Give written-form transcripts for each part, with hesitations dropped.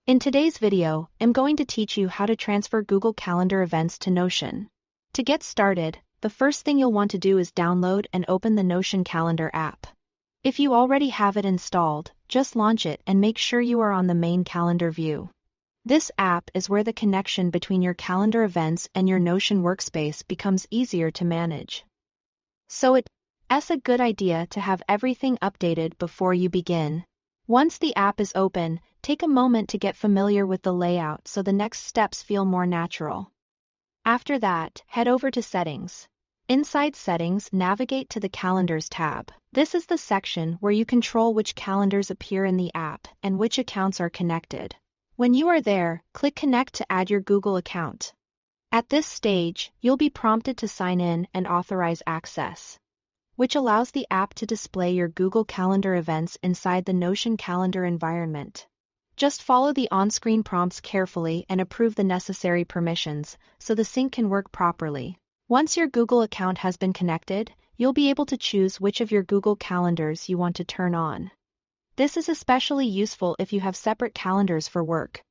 In today's video, I'm going to teach you how to transfer Google Calendar events to Notion. To get started, the first thing you'll want to do is download and open the Notion Calendar app. If you already have it installed, just launch it and make sure you are on the main calendar view. This app is where the connection between your calendar events and your Notion workspace becomes easier to manage. So it's a good idea to have everything updated before you begin. Once the app is open, take a moment to get familiar with the layout so the next steps feel more natural. After that, head over to Settings. Inside Settings, navigate to the Calendars tab. This is the section where you control which calendars appear in the app and which accounts are connected. When you are there, click Connect to add your Google account. At this stage, you'll be prompted to sign in and authorize access, which allows the app to display your Google Calendar events inside the Notion Calendar environment. Just follow the on-screen prompts carefully and approve the necessary permissions so the sync can work properly. Once your Google account has been connected, you'll be able to choose which of your Google Calendars you want to turn on. This is especially useful if you have separate calendars for work,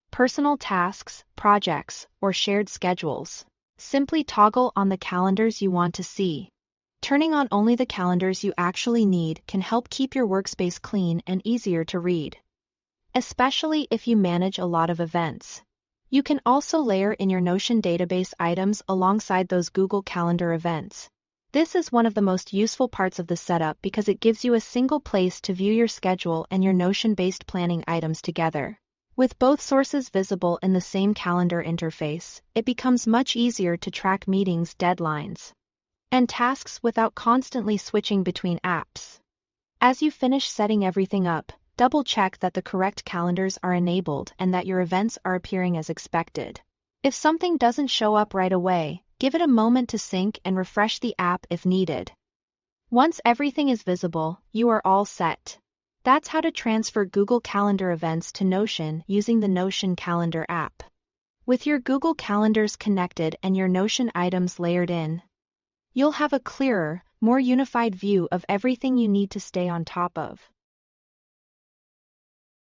personal tasks, projects, or shared schedules. Simply toggle on the calendars you want to see. Turning on only the calendars you actually need can help keep your workspace clean and easier to read, especially if you manage a lot of events. You can also layer in your Notion database items alongside those Google Calendar events. This is one of the most useful parts of the setup because it gives you a single place to view your schedule and your Notion-based planning items together. With both sources visible in the same calendar interface, it becomes much easier to track meetings, deadlines, and tasks without constantly switching between apps. As you finish setting everything up, double-check that the correct calendars are enabled and that your events are appearing as expected. If something doesn't show up right away, give it a moment to sync and refresh the app if needed. Once everything is visible, you are all set. That's how to transfer Google Calendar events to Notion using the Notion Calendar app. With your Google Calendars connected and your Notion items layered in, you'll have a clearer, more unified view of everything you need to stay on top of.